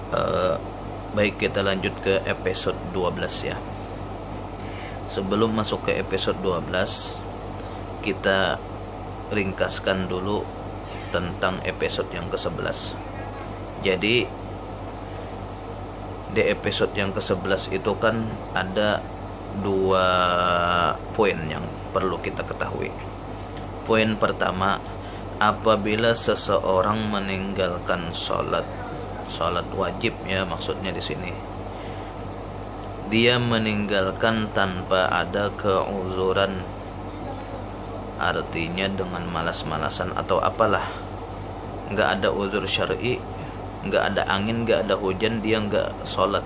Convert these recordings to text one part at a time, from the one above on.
Eh, Baik, kita lanjut ke episode 12 ya. Sebelum masuk ke episode 12, kita ringkaskan dulu tentang episode yang ke-11. Jadi di episode yang ke-11 itu kan ada 2 poin yang perlu kita ketahui. Poin pertama, apabila seseorang meninggalkan sholat wajib ya, maksudnya di sini dia meninggalkan tanpa ada keuzuran, artinya dengan malas-malasan atau apalah, nggak ada uzur syar'i, nggak ada angin, nggak ada hujan, dia nggak sholat.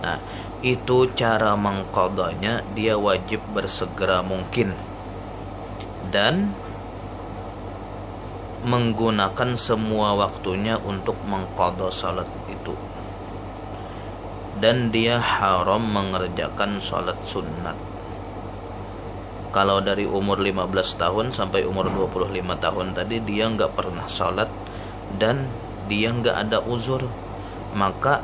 Nah, itu cara mengqadanya, dia wajib bersegera mungkin dan menggunakan semua waktunya untuk mengqadha salat itu, dan dia haram mengerjakan salat sunnat. Kalau dari umur 15 tahun sampai umur 25 tahun tadi dia nggak pernah salat dan dia nggak ada uzur, maka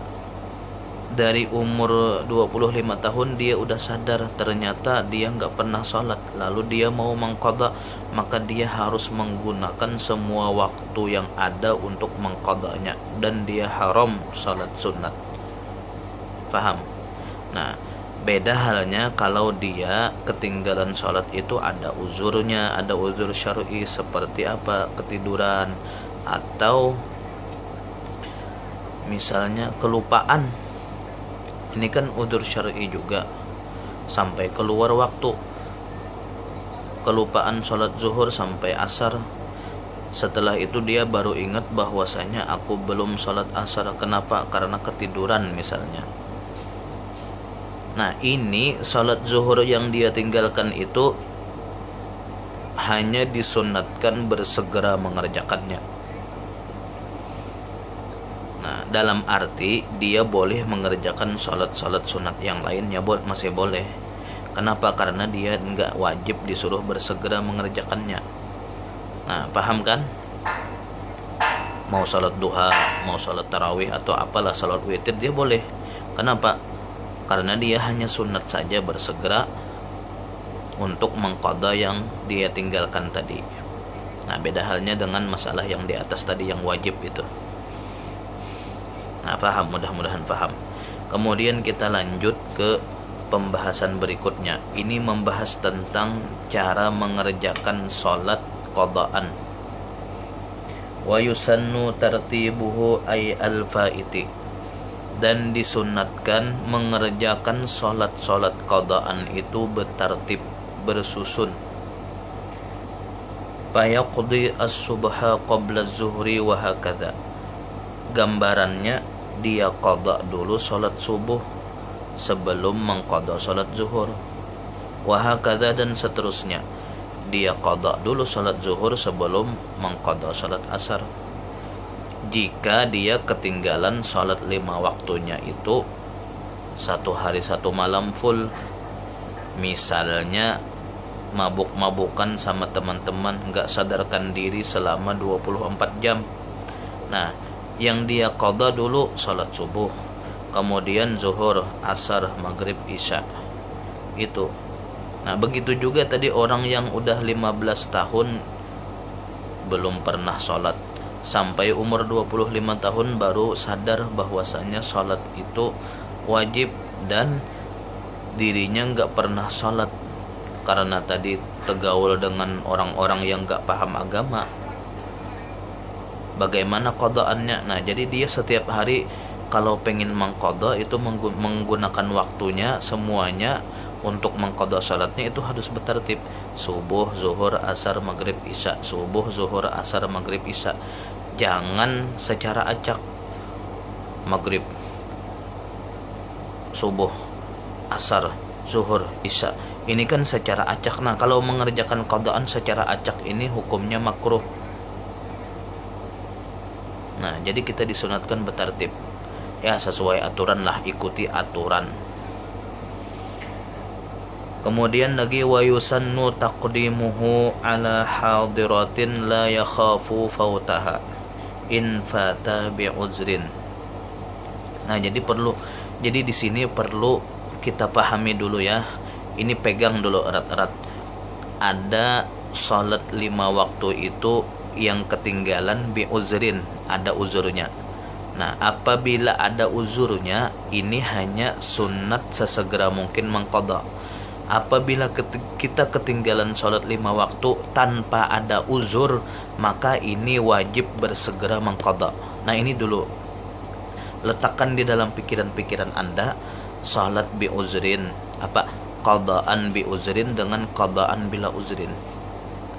dari umur 25 tahun dia udah sadar ternyata dia nggak pernah sholat, lalu dia mau mengqadha, maka dia harus menggunakan semua waktu yang ada untuk mengqadhanya, dan dia haram sholat sunat. Faham? Nah, beda halnya kalau dia ketinggalan sholat itu ada uzurnya, ada uzur syar'i seperti apa? Ketiduran atau misalnya kelupaan. Ini kan udzur syar'i juga, sampai keluar waktu, kelupaan sholat zuhur sampai asar. Setelah itu dia baru ingat bahwasanya aku belum sholat asar. Kenapa? Karena ketiduran misalnya. Nah, ini sholat zuhur yang dia tinggalkan itu hanya disunatkan bersegera mengerjakannya. Nah, dalam arti dia boleh mengerjakan sholat sunat yang lainnya, masih boleh. Kenapa? Karena dia nggak wajib disuruh bersegera mengerjakannya. Nah, paham kan? Mau sholat duha, mau sholat tarawih atau apalah, sholat witir dia boleh. Kenapa? Karena dia hanya sunat saja bersegera untuk mengqadha yang dia tinggalkan tadi. Nah, beda halnya dengan masalah yang di atas tadi yang wajib itu. Nah, paham, mudah-mudahan paham. Kemudian kita lanjut ke pembahasan berikutnya. Ini membahas tentang cara mengerjakan sholat qadaan. Wa yusannu tartibuhu ay al-faiti, dan disunatkan mengerjakan sholat qadaan itu bertartib, bersusun. Fayaqdi as-subha qabla az-zuhri wa hakadha. Gambarannya, dia qadha dulu sholat subuh sebelum mengqadha sholat zuhur. Wahakadha, dan seterusnya, dia qadha dulu sholat zuhur sebelum mengqadha sholat asar. Jika dia ketinggalan sholat 5 waktunya itu 1 hari 1 malam full, misalnya mabuk-mabukan sama teman-teman, nggak sadarkan diri selama 24 jam. Nah, yang dia qadha dulu sholat subuh, kemudian zuhur, asar, maghrib, isya itu. Nah, begitu juga tadi orang yang udah 15 tahun belum pernah sholat, sampai umur 25 tahun baru sadar bahwasanya sholat itu wajib dan dirinya nggak pernah sholat karena tadi tegaul dengan orang-orang yang nggak paham agama. Bagaimana qadaannya? Nah, jadi dia setiap hari kalau pengen mengqadha itu menggunakan waktunya semuanya untuk mengqadha salatnya itu harus bertertib. Subuh, zuhur, asar, maghrib, isya. Subuh, zuhur, asar, maghrib, isya. Jangan secara acak. Maghrib, subuh, asar, zuhur, isya. Ini kan secara acak. Nah, kalau mengerjakan qadaan secara acak ini hukumnya makruh. Nah, jadi kita disunatkan bertartib. Ya, sesuai aturan lah, ikuti aturan. Kemudian lagi wa yusannu taqdimuhu ala hadiratin la yakhafu fautaha in fata bi'uzrin. Nah, jadi di sini perlu kita pahami dulu ya. Ini pegang dulu erat-erat. Ada salat 5 waktu itu yang ketinggalan bi uzrin, ada uzurnya. Nah, apabila ada uzurnya, ini hanya sunat sesegera mungkin mengqadha. Apabila kita ketinggalan sholat 5 waktu tanpa ada uzur, maka ini wajib bersegera mengqadha. Nah, ini dulu letakkan di dalam pikiran-pikiran Anda, sholat bi uzrin, qadaan bi uzrin dengan qadaan bila uzrin,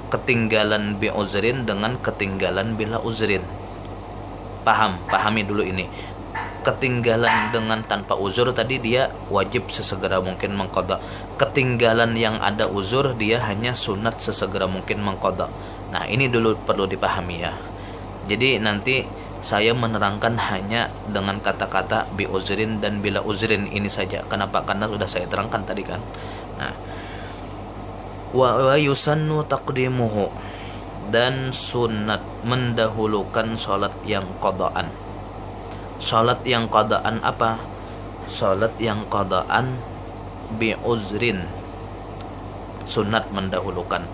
ketinggalan bi uzrin dengan ketinggalan bila uzrin. Pahami dulu ini. Ketinggalan dengan tanpa uzur tadi dia wajib sesegera mungkin mengqadha. Ketinggalan yang ada uzur dia hanya sunat sesegera mungkin mengqadha. Nah, ini dulu perlu dipahami ya. Jadi nanti saya menerangkan hanya dengan kata-kata bi uzrin dan bila uzrin ini saja. Kenapa? Karena sudah saya terangkan tadi kan. Nah, wa yusannu taqdimuhu, dan sunat mendahulukan salat yang qadaan. Salat yang qadaan apa? Salat yang qadaan bi uzrin, sunat mendahulukan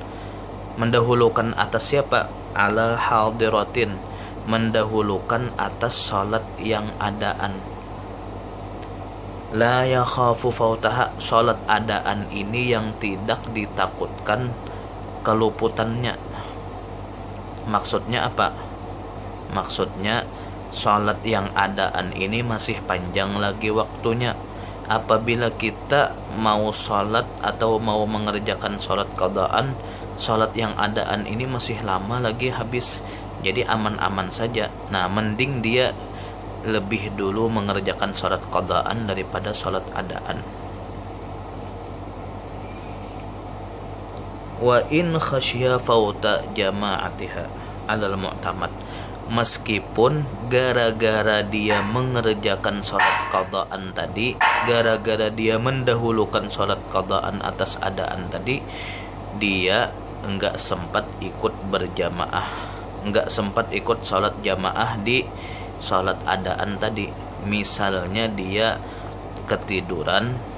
atas siapa? Ala hadiratin, mendahulukan atas salat yang adaan. La yakhafu fautaha, salat adaan ini yang tidak ditakutkan keluputannya. Maksudnya apa? Maksudnya salat yang adaan ini masih panjang lagi waktunya. Apabila kita mau salat atau mau mengerjakan salat qadaan, salat yang adaan ini masih lama lagi habis. Jadi aman-aman saja. Nah, mending dia lebih dulu mengerjakan salat qadaan daripada salat adaan. Wa in khasya fauta jama'atiha alal mu'tamad, meskipun gara-gara dia mengerjakan salat qadaan tadi, gara-gara dia mendahulukan salat qadaan atas adaan tadi, dia enggak sempat ikut berjamaah, enggak sempat ikut salat jamaah di salat adaan tadi. Misalnya dia ketiduran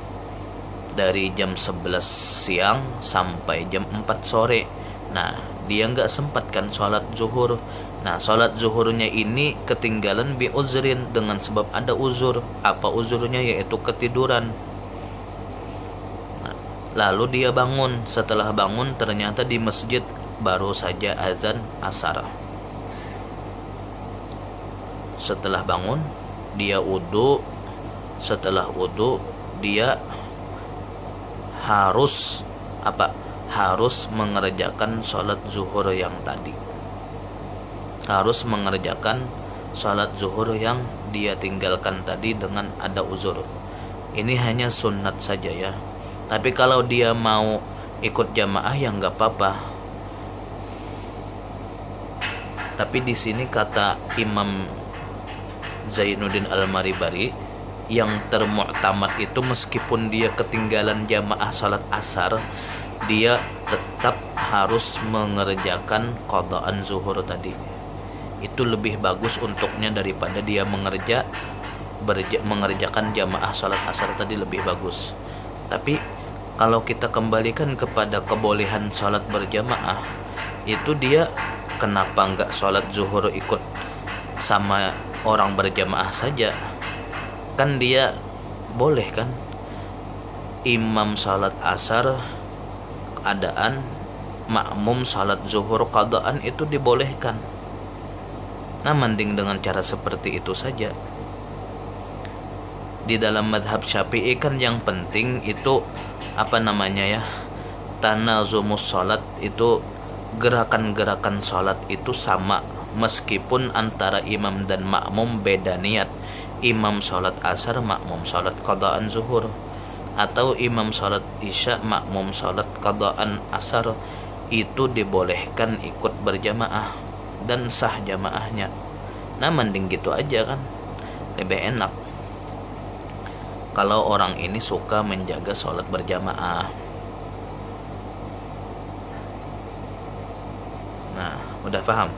dari jam 11 siang sampai jam 4 sore. Nah, dia enggak sempat kan salat zuhur. Nah, salat zuhurnya ini ketinggalan bi uzrin, dengan sebab ada uzur. Apa uzurnya? Yaitu ketiduran. Nah, lalu dia bangun. Setelah bangun ternyata di masjid baru saja azan asar. Setelah bangun dia wudu. Setelah wudu dia harus harus mengerjakan salat zuhur yang tadi. Harus mengerjakan salat zuhur yang dia tinggalkan tadi dengan ada uzur. Ini hanya sunat saja ya. Tapi kalau dia mau ikut jamaah ya nggak apa-apa. Tapi di sini kata Imam Zainuddin Al-Maribari, yang termu'tamad itu meskipun dia ketinggalan jamaah salat asar, dia tetap harus mengerjakan qadaan zuhur tadi. Itu lebih bagus untuknya daripada dia mengerjakan jamaah salat asar tadi, lebih bagus. Tapi kalau kita kembalikan kepada kebolehan salat berjamaah, itu dia kenapa enggak salat zuhur ikut sama orang berjamaah saja? Kan dia boleh kan, imam salat asar adaan, makmum salat zuhur qadaan, itu dibolehkan. Nah, mending dengan cara seperti itu saja. Di dalam madhab Syafi'i kan yang penting itu tanazumus salat, itu gerakan-gerakan salat itu sama, meskipun antara imam dan makmum beda niat. Imam salat asar, makmum salat qadaan zuhur, atau imam salat isya, makmum salat qadaan asar, itu dibolehkan ikut berjamaah dan sah jamaahnya. Nah, mending gitu aja kan, lebih enak kalau orang ini suka menjaga salat berjamaah. Nah, udah paham?